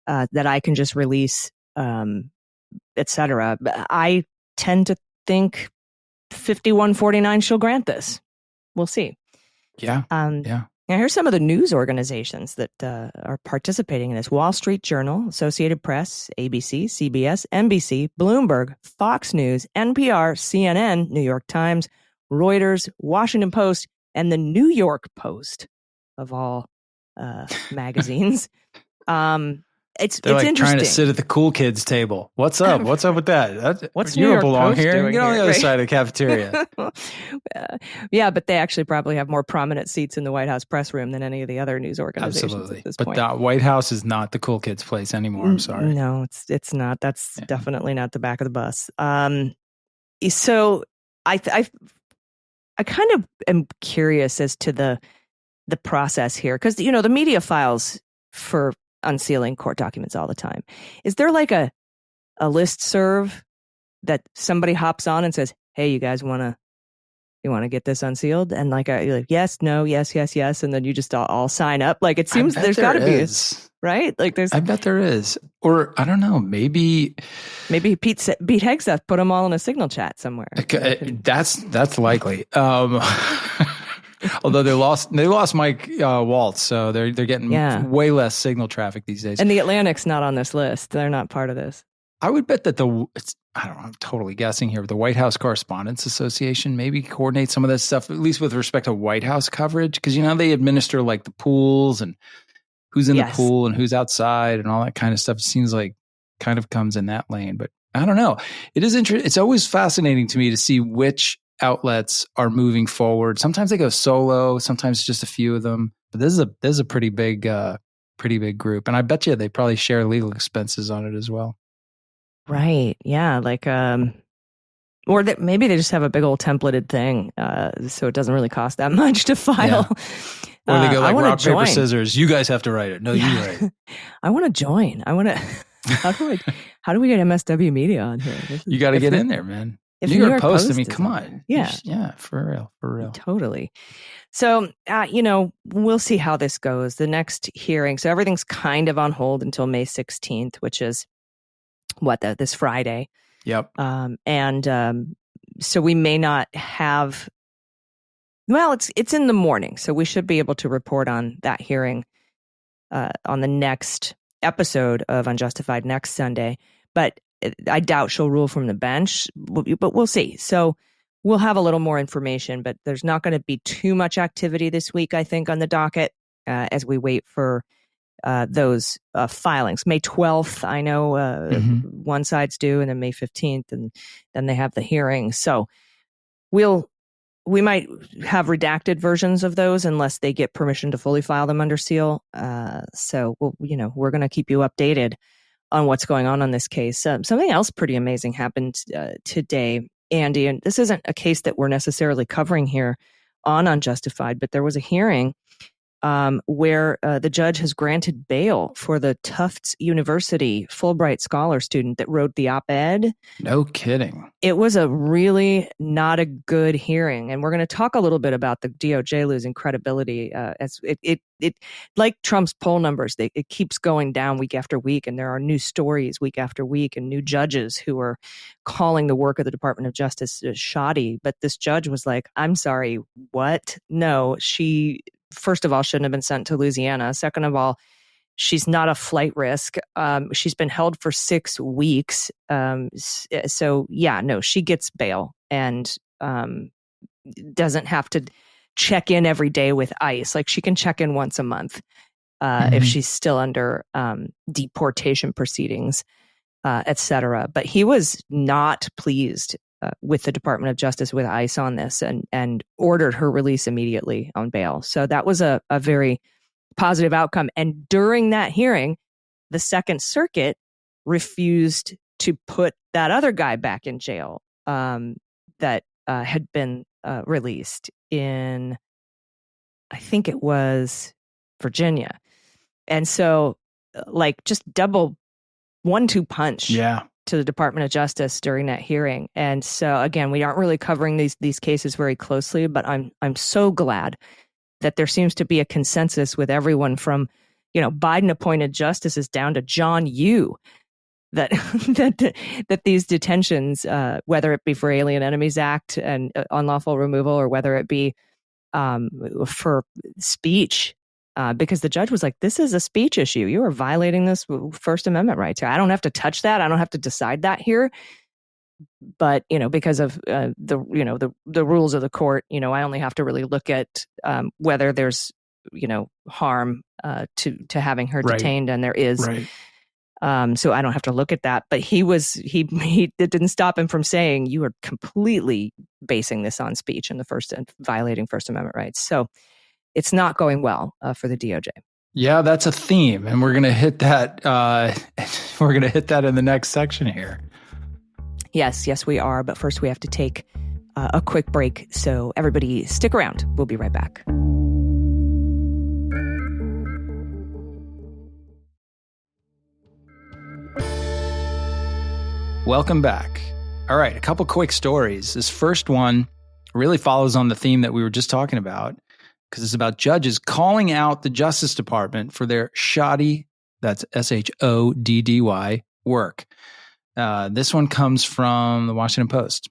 that I can just release, etc. I tend to think 5149 she'll grant this. We'll see. Yeah. Now, here's some of the news organizations that are participating in this: Wall Street Journal, Associated Press, ABC, CBS, NBC, Bloomberg, Fox News, NPR, CNN, New York Times, Reuters, Washington Post, and the New York Post, of all magazines. It's interesting. Trying to sit at the cool kids table. What's up? What's up with that? What's you New don't York belong Post here. doing Get on the here, other right? side of the cafeteria. Yeah, but they actually probably have more prominent seats in the White House press room than any of the other news organizations. Absolutely. At this but point. the White House is not the cool kids place anymore. I'm sorry. No, it's not. That's definitely not the back of the bus. So I kind of am curious as to the process here, because the media files for unsealing court documents all the time. Is there like a listserv that somebody hops on and says, "Hey, you guys want to get this unsealed?" And you're like, yes, no, yes, yes, yes, and then you just all sign up. Like, it seems there's got to be, right? Like, I bet there is, or I don't know, maybe Pete Hegseth put them all in a signal chat somewhere. That's likely. Although they lost Mike Waltz, so they're getting way less signal traffic these days. And the Atlantic's not on this list; they're not part of this. I would bet that I don't know, I'm totally guessing here, but the White House Correspondents Association maybe coordinates some of this stuff, at least with respect to White House coverage, because they administer like the pools and who's in the pool and who's outside and all that kind of stuff. It seems like kind of comes in that lane, but I don't know. It is interesting. It's always fascinating to me to see which outlets are moving forward. Sometimes they go solo, sometimes just a few of them. But this is a pretty big group, and I bet you they probably share legal expenses on it as well. Right? Yeah. Like Or that maybe they just have a big old templated thing, so it doesn't really cost that much to file. Yeah. Or they go like rock, paper, scissors. You guys have to write it. No, you write it. I want to join. I want to. How do we get MSW Media on here? You got to get in there, man. New York Post. I mean, come on. Yeah, for real. Totally. So, we'll see how this goes. The next hearing. So everything's kind of on hold until May 16th, which is this Friday. Yep. So we may not have. Well, it's in the morning, so we should be able to report on that hearing on the next episode of Unjustified next Sunday. But I doubt she'll rule from the bench, but we'll see. So we'll have a little more information, but there's not going to be too much activity this week, I think, on the docket as we wait for those filings. May 12th, I know one side's due, and then May 15th, and then they have the hearing. So we might have redacted versions of those unless they get permission to fully file them under seal. So we're going to keep you updated on what's going on this case. Something else pretty amazing happened today, Andy, and this isn't a case that we're necessarily covering here on Unjustified, but there was a hearing where the judge has granted bail for the Tufts University Fulbright scholar student that wrote the op-ed. No kidding. It was a really not a good hearing. And we're going to talk a little bit about the DOJ losing credibility. As it like Trump's poll numbers, it keeps going down week after week. And there are new stories week after week and new judges who are calling the work of the Department of Justice shoddy. But this judge was like, I'm sorry, what? No, she... First of all, shouldn't have been sent to Louisiana. Second of all, she's not a flight risk. She's been held for 6 weeks. She gets bail and doesn't have to check in every day with ICE. Like she can check in once a month if she's still under deportation proceedings, et cetera. But he was not pleased with the Department of Justice, with ICE on this, and ordered her release immediately on bail. So that was a very positive outcome. And during that hearing, the Second Circuit refused to put that other guy back in jail that had been released in, I think it was Virginia. And so just double 1-2 punch. Yeah. To the Department of Justice during that hearing. And so again, we aren't really covering these cases very closely, but I'm so glad that there seems to be a consensus with everyone from, Biden appointed justices down to John Yoo, that these detentions, whether it be for Alien Enemies Act and unlawful removal, or whether it be for speech, because the judge was like, this is a speech issue. You are violating this First Amendment rights. I don't have to touch that. I don't have to decide that here. But, because of the rules of the court, I only have to really look at whether there's, harm to having her detained, and there is. Right. So I don't have to look at that. But it didn't stop him from saying, you are completely basing this on speech and violating First Amendment rights. So it's not going well for the DOJ. Yeah, that's a theme, and we're going to hit that. We're going to hit that in the next section here. Yes, we are. But first, we have to take a quick break. So everybody, stick around. We'll be right back. Welcome back. All right, a couple quick stories. This first one really follows on the theme that we were just talking about, because it's about judges calling out the Justice Department for their shoddy, that's SHODDY, work. This one comes from the Washington Post.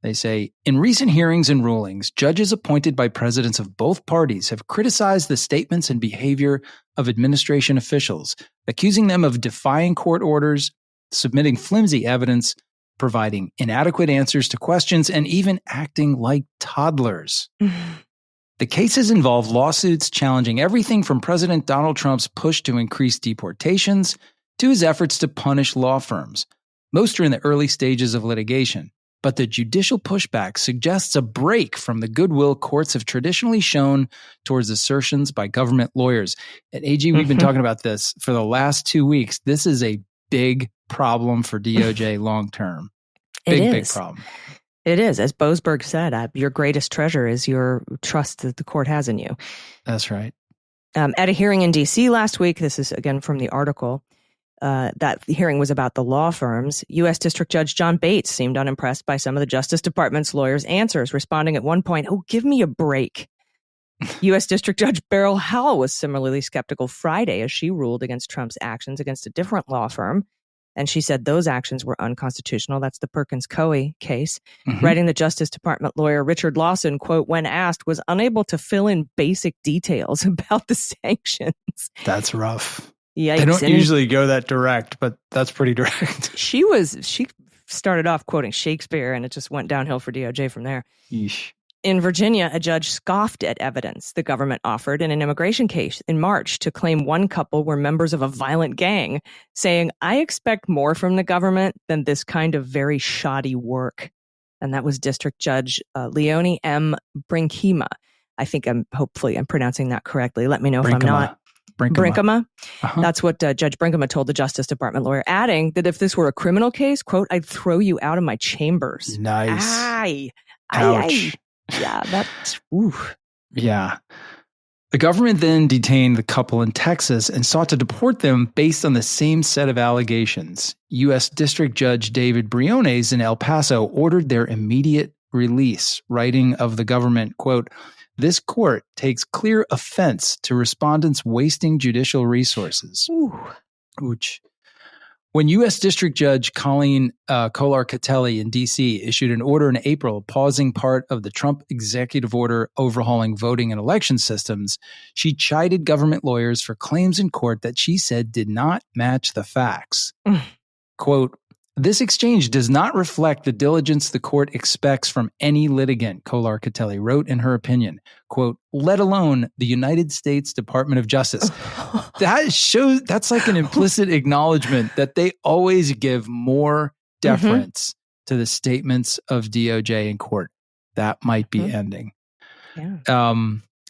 They say, in recent hearings and rulings, judges appointed by presidents of both parties have criticized the statements and behavior of administration officials, accusing them of defying court orders, submitting flimsy evidence, providing inadequate answers to questions, and even acting like toddlers. The cases involve lawsuits challenging everything from President Donald Trump's push to increase deportations to his efforts to punish law firms. Most are in the early stages of litigation, but the judicial pushback suggests a break from the goodwill courts have traditionally shown towards assertions by government lawyers. At AG, we've been talking about this for the last 2 weeks. This is a big problem for DOJ long term. Big problem. It is. As Boasberg said, your greatest treasure is your trust that the court has in you. That's right. At a hearing in D.C. last week, this is again from the article, that hearing was about the law firms. U.S. District Judge John Bates seemed unimpressed by some of the Justice Department's lawyers' answers, responding at one point, "Oh, give me a break." U.S. District Judge Beryl Howell was similarly skeptical Friday as she ruled against Trump's actions against a different law firm. And she said those actions were unconstitutional. That's the Perkins-Coie case. Writing the Justice Department lawyer Richard Lawson, quote, when asked, was unable to fill in basic details about the sanctions. That's rough. Yikes. They don't usually go that direct, but that's pretty direct. She started off quoting Shakespeare, and it just went downhill for DOJ from there. Yeesh. In Virginia, a judge scoffed at evidence the government offered in an immigration case in March to claim one couple were members of a violent gang, saying, "I expect more from the government than this kind of very shoddy work." And that was District Judge Leonie M. Brinkema. Hopefully I'm pronouncing that correctly. Let me know if I'm not. Brinkema. That's what Judge Brinkema told the Justice Department lawyer, adding that if this were a criminal case, quote, "I'd throw you out of my chambers." Nice. Ouch. Yeah, that's oof. Yeah. The government then detained the couple in Texas and sought to deport them based on the same set of allegations. U.S. District Judge David Briones in El Paso ordered their immediate release, writing of the government, quote, "This court takes clear offense to respondents wasting judicial resources." Ooh. Which, when U.S. District Judge Colleen Kolar-Catelli in D.C. issued an order in April pausing part of the Trump executive order overhauling voting and election systems, she chided government lawyers for claims in court that she said did not match the facts. Quote, "This exchange does not reflect the diligence the court expects from any litigant," Kolar-Catelli wrote in her opinion, quote, "let alone the United States Department of Justice." That's like an implicit acknowledgement that they always give more deference to the statements of DOJ in court. That might be ending. Yeah.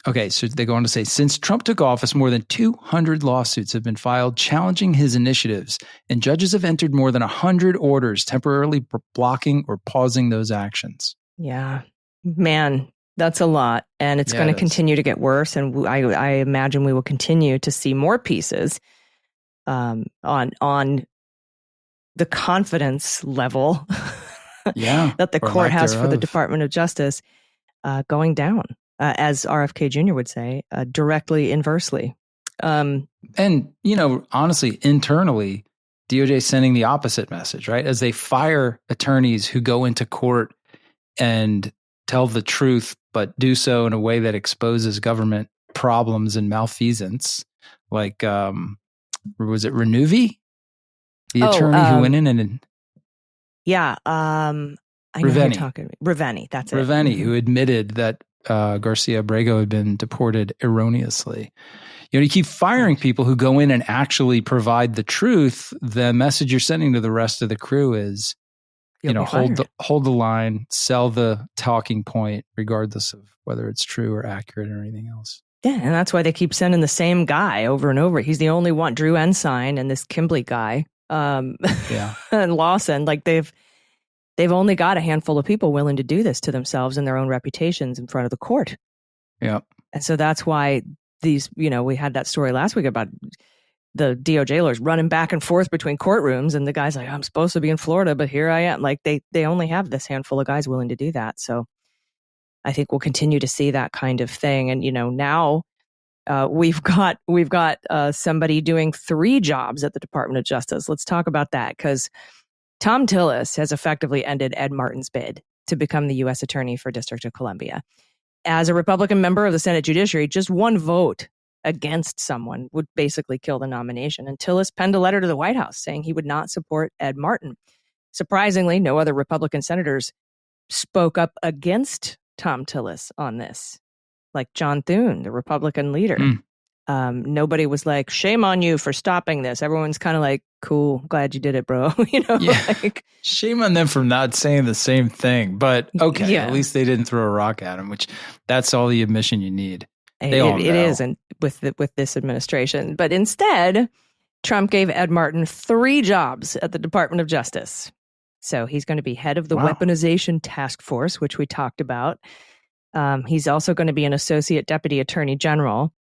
Okay, so they go on to say, since Trump took office, more than 200 lawsuits have been filed challenging his initiatives, and judges have entered more than 100 orders temporarily blocking or pausing those actions. Yeah. Man, that's a lot. And it's going to continue to get worse. And I imagine we will continue to see more pieces on the confidence level that the court has for the Department of Justice going down. As RFK Jr. would say, directly inversely. And, honestly, internally, DOJ is sending the opposite message, right? As they fire attorneys who go into court and tell the truth, but do so in a way that exposes government problems and malfeasance. Like, was it Renuvi? The attorney who went in and... Yeah. I know who you're talking about. Reveni, that's it. Reveni, who admitted that Garcia Abrego had been deported erroneously. You keep firing people who go in and actually provide the truth. The message you're sending to the rest of the crew is, hold the line, sell the talking point, regardless of whether it's true or accurate or anything else. Yeah, and that's why they keep sending the same guy over and over. He's the only one, Drew Ensign, and this Kimbley guy, and Lawson. Like They've only got a handful of people willing to do this to themselves and their own reputations in front of the court. Yeah. And so that's why these, we had that story last week about the DOJ lawyers running back and forth between courtrooms. And the guy's like, I'm supposed to be in Florida, but here I am. Like they only have this handful of guys willing to do that. So I think we'll continue to see that kind of thing. And, now we've got somebody doing 3 jobs at the Department of Justice. Let's talk about that, because Tom Tillis has effectively ended Ed Martin's bid to become the U.S. Attorney for District of Columbia. As a Republican member of the Senate Judiciary, just one vote against someone would basically kill the nomination. And Tillis penned a letter to the White House saying he would not support Ed Martin. Surprisingly, no other Republican senators spoke up against Tom Tillis on this, like John Thune, the Republican leader. Nobody was like, shame on you for stopping this. Everyone's kind of like, cool, glad you did it, bro. Shame on them for not saying the same thing. But okay, at least they didn't throw a rock at him, which that's all the admission you need. It is, and with this administration. But instead, Trump gave Ed Martin 3 jobs at the Department of Justice. So he's going to be head of the Wow. weaponization task force, which we talked about. He's also going to be an associate deputy attorney general.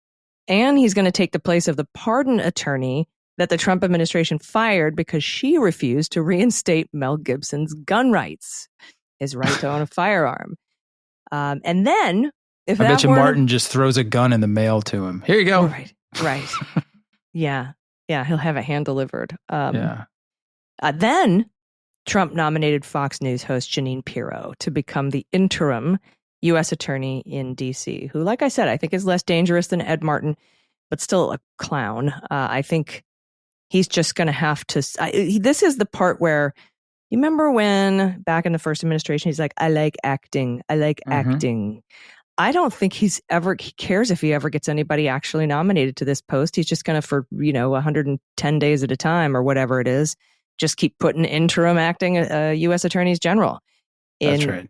And he's going to take the place of the pardon attorney that the Trump administration fired because she refused to reinstate Mel Gibson's gun rights, his right to own a firearm. And then, if I bet you Martin just throws a gun in the mail to him. Here you go. Right. Yeah. He'll have it hand delivered. Yeah. Then Trump nominated Fox News host Jeanine Pirro to become the interim U.S. attorney in D.C., who, like I said, I think is less dangerous than Ed Martin, but still a clown. I think he's just going to have to. This is the part where, you remember when back in the first administration, he's like, I like acting. Acting. I don't think he cares if he ever gets anybody actually nominated to this post. He's just going to, for 110 days at a time or whatever it is, just keep putting interim acting U.S. attorneys general That's right.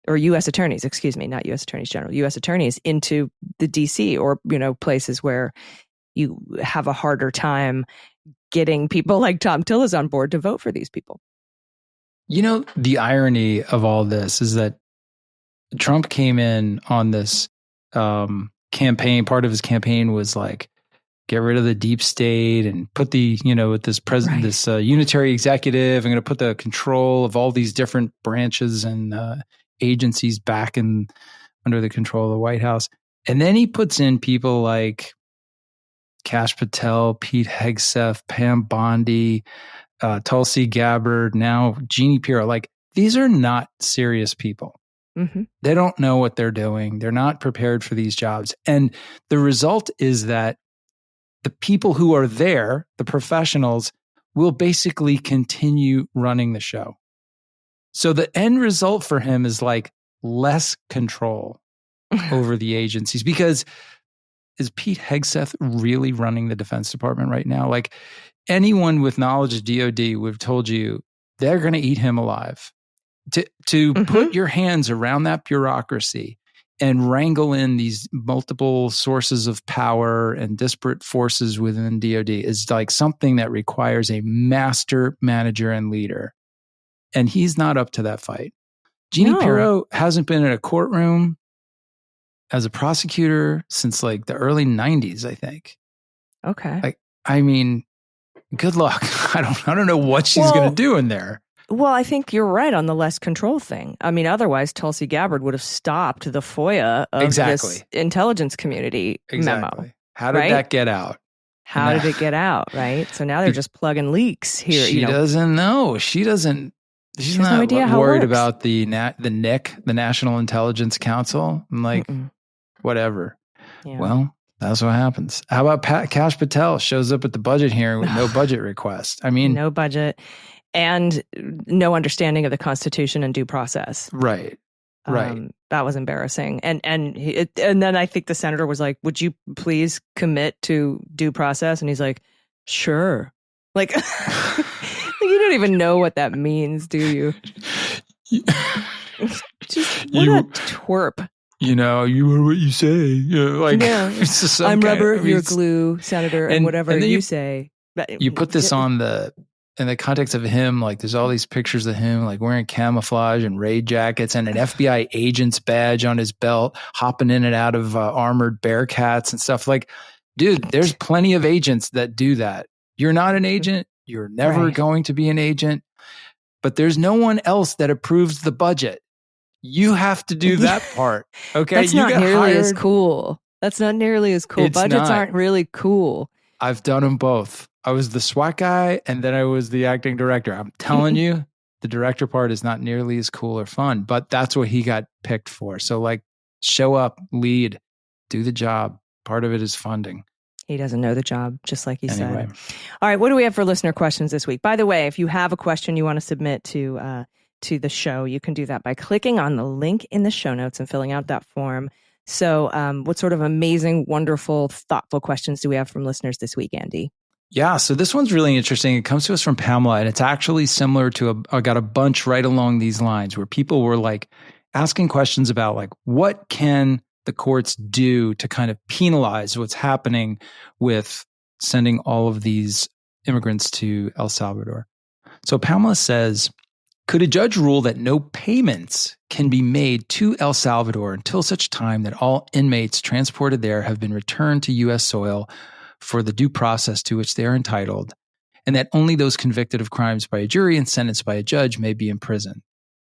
Or U.S. attorneys, excuse me, not U.S. attorneys general, U.S. attorneys into the D.C. or, places where you have a harder time getting people like Tom Tillis on board to vote for these people. The irony of all this is that Trump came in on this campaign. Part of his campaign was like, get rid of the deep state and put the, with this president, this unitary executive, I'm going to put the control of all these different branches and agencies back under the control of the White House. And then he puts in people like Kash Patel, Pete Hegseth, Pam Bondi, Tulsi Gabbard, now Jeanine Pirro. Like, these are not serious people. Mm-hmm. They don't know what they're doing. They're not prepared for these jobs. And the result is that the people who are there, the professionals, will basically continue running the show. So the end result for him is like less control over the agencies, because is Pete Hegseth really running the Defense Department right now? Like, anyone with knowledge of DOD would have told you they're going to eat him alive. To put your hands around that bureaucracy and wrangle in these multiple sources of power and disparate forces within DOD is like something that requires a master manager and leader. And he's not up to that fight. Jeanine Pirro hasn't been in a courtroom as a prosecutor since like the early 90s, I think. Okay. Like, I mean, good luck. I don't know what she's going to do in there. Well, I think you're right on the less control thing. I mean, otherwise, Tulsi Gabbard would have stopped the FOIA of this intelligence community memo. How did that get out? How did it get out, right? So now they're just plugging leaks here. She doesn't know. She's not worried about the NIC, the National Intelligence Council. I'm like, whatever. Yeah. Well, that's what happens. How about Kash Patel shows up at the budget hearing with no budget request? I mean, no budget. And no understanding of the Constitution and due process. Right. That was embarrassing. And then I think the senator was like, would you please commit to due process? And he's like, sure. Like, you don't even know what that means, do you? Just what a twerp. You are what you say. I'm rubber, you're glue, senator, and whatever you say. You put this in the context of him, like there's all these pictures of him like wearing camouflage and raid jackets and an FBI agent's badge on his belt, hopping in and out of armored Bearcats and stuff. Like, dude, there's plenty of agents that do that. You're not an agent. You're never going to be an agent. But there's no one else that approves the budget. You have to do that part. Okay. That's not nearly as cool. Budgets aren't really cool. I've done them both. I was the SWAT guy and then I was the acting director. I'm telling you, the director part is not nearly as cool or fun, but that's what he got picked for. So like, show up, lead, do the job. Part of it is funding. He doesn't know the job, just like he said. All right, what do we have for listener questions this week? By the way, if you have a question you want to submit to the show, you can do that by clicking on the link in the show notes and filling out that form. So what sort of amazing, wonderful, thoughtful questions do we have from listeners this week, Andy? Yeah, so this one's really interesting. It comes to us from Pamela, and it's actually similar to I got a bunch right along these lines where people were like asking questions about like, what can the courts do to kind of penalize what's happening with sending all of these immigrants to El Salvador? So Pamela says, could a judge rule that no payments can be made to El Salvador until such time that all inmates transported there have been returned to U.S. soil for the due process to which they are entitled, and that only those convicted of crimes by a jury and sentenced by a judge may be imprisoned,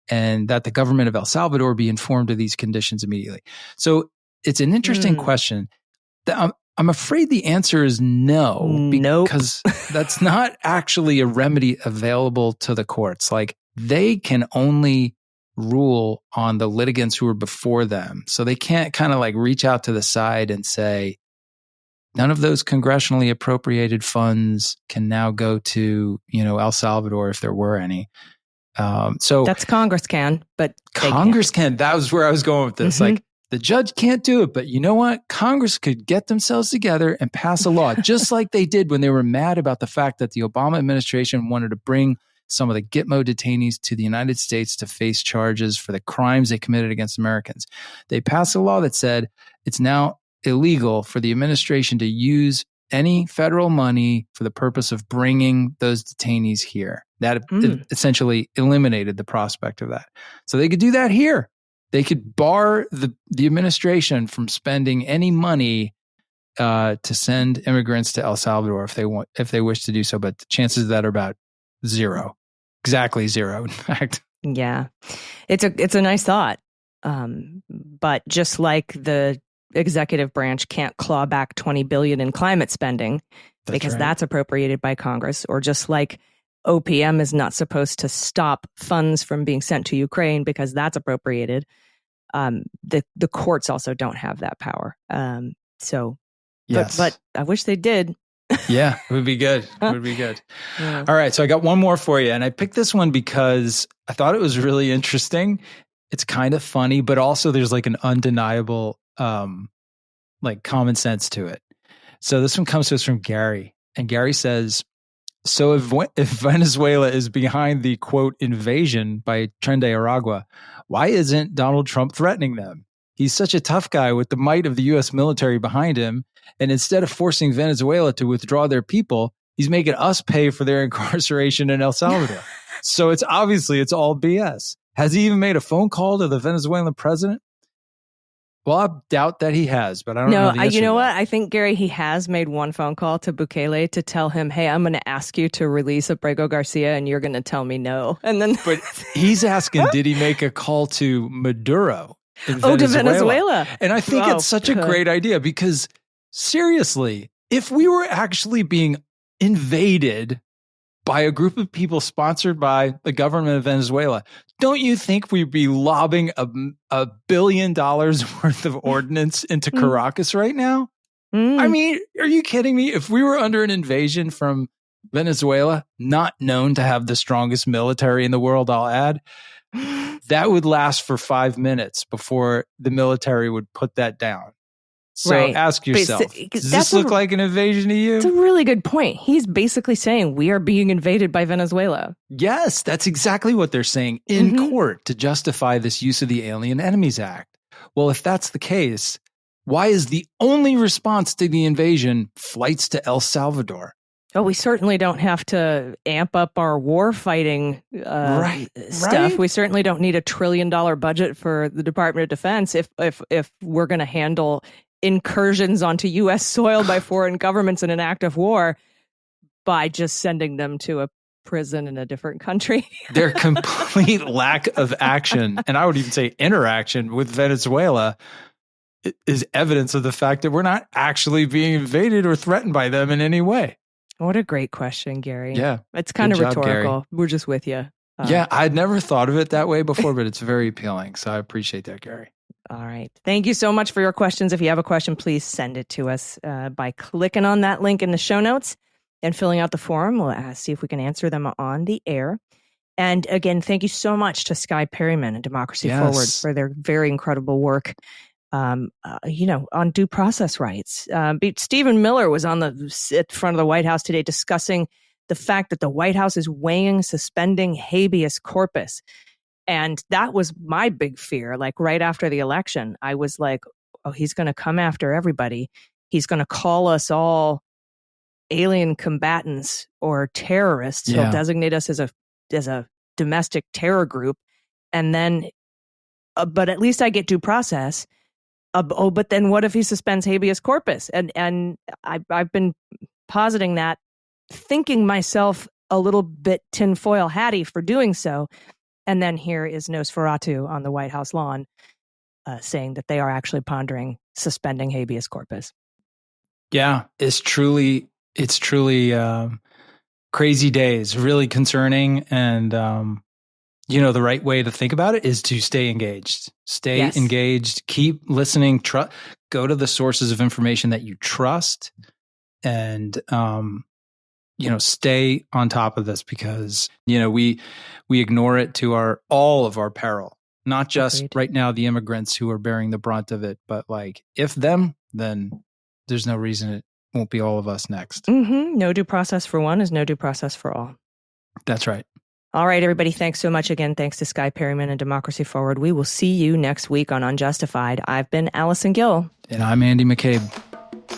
and that the government of El Salvador be informed of these conditions immediately? So it's an interesting question. I'm afraid the answer is no, because that's not actually a remedy available to the courts. Like, they can only rule on the litigants who are before them. So they can't kind of like reach out to the side and say, none of those congressionally appropriated funds can now go to, El Salvador if there were any. So that's Congress can, but Congress can. That was where I was going with this. Mm-hmm. Like, the judge can't do it, but you know what? Congress could get themselves together and pass a law, just like they did when they were mad about the fact that the Obama administration wanted to bring some of the Gitmo detainees to the United States to face charges for the crimes they committed against Americans. They passed a law that said it's now illegal for the administration to use any federal money for the purpose of bringing those detainees here. That essentially eliminated the prospect of that. So they could do that here. They could bar the administration from spending any money to send immigrants to El Salvador if they wish to do so. But the chances of that are about zero. Exactly zero, in fact. Yeah. It's a nice thought. But just like the executive branch can't claw back $20 billion in climate spending that's appropriated by Congress, or just like OPM is not supposed to stop funds from being sent to Ukraine because that's appropriated. The courts also don't have that power. Yes. But I wish they did. Yeah, it would be good. It would be good. Yeah. All right. So I got one more for you. And I picked this one because I thought it was really interesting. It's kind of funny, but also there's like an undeniable, like common sense to it. So this one comes to us from Gary. And Gary says, so if Venezuela is behind the, quote, invasion by Tren de Aragua, why isn't Donald Trump threatening them? He's such a tough guy with the might of the U.S. military behind him. And instead of forcing Venezuela to withdraw their people, he's making us pay for their incarceration in El Salvador. So it's all BS. Has he even made a phone call to the Venezuelan president? Well, I doubt that he has, but I don't know the answer. You know what? I think, Gary, he has made one phone call to Bukele to tell him, hey, I'm going to ask you to release Abrego Garcia, and you're going to tell me no. And then, but he's asking, did he make a call to Maduro in Venezuela? To Venezuela. And I think it's such a great idea because, seriously, if we were actually being invaded by a group of people sponsored by the government of Venezuela, don't you think we'd be lobbing $1 billion worth of ordnance into Caracas right now? I mean, are you kidding me? If we were under an invasion from Venezuela, not known to have the strongest military in the world, I'll add, that would last for 5 minutes before the military would put that down. So ask yourself, does this look like an invasion to you? It's a really good point. He's basically saying we are being invaded by Venezuela. Yes, that's exactly what they're saying in court to justify this use of the Alien Enemies Act. Well, if that's the case, why is the only response to the invasion flights to El Salvador? Oh, we certainly don't have to amp up our war fighting stuff. Right? We certainly don't need $1 trillion budget for the Department of Defense if we're going to handle incursions onto U.S. soil by foreign governments in an act of war by just sending them to a prison in a different country. Their complete lack of action, and I would even say interaction with Venezuela, is evidence of the fact that we're not actually being invaded or threatened by them in any way. What a great question, Gary. Yeah. It's kind of rhetorical. Gary. We're just with you. Yeah, I'd never thought of it that way before, but it's very appealing. So I appreciate that, Gary. All right. Thank you so much for your questions. If you have a question, please send it to us by clicking on that link in the show notes and filling out the form. We'll see if we can answer them on the air. And again, thank you so much to Skye Perryman and Democracy Forward for their very incredible work, on due process rights. Stephen Miller was at the front of the White House today discussing the fact that the White House is weighing suspending habeas corpus. And that was my big fear. Like right after the election, I was like, oh, he's going to come after everybody. He's going to call us all alien combatants or terrorists. Yeah. He'll designate us as a domestic terror group. And then, but at least I get due process. But then what if he suspends habeas corpus? And I've been positing that, thinking myself a little bit tinfoil hatty for doing so. And then here is Nosferatu on the White House lawn saying that they are actually pondering suspending habeas corpus. Yeah, it's truly crazy days, really concerning. And, the right way to think about it is to stay engaged. Yes. Engaged, keep listening, go to the sources of information that you trust, and, stay on top of this, because, we ignore it to all of our peril, not just Agreed. right now, the immigrants who are bearing the brunt of it, but like if them, then there's no reason it won't be all of us next. Mm-hmm. No due process for one is no due process for all. That's right. All right, everybody. Thanks so much again. Thanks to Skye Perryman and Democracy Forward. We will see you next week on Unjustified. I've been Allison Gill. And I'm Andy McCabe.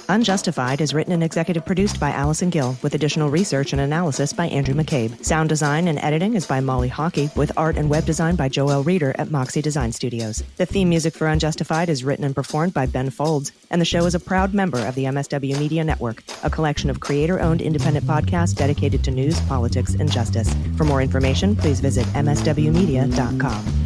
Unjustified is written and executive produced by Allison Gill, with additional research and analysis by Andrew McCabe. Sound design and editing is by Molly Hockey, with art and web design by Joel Reeder at Moxie Design Studios. The theme music for Unjustified is written and performed by Ben Folds, and the show is a proud member of the MSW Media Network, a collection of creator-owned independent podcasts dedicated to news, politics, and justice. For more information, please visit mswmedia.com.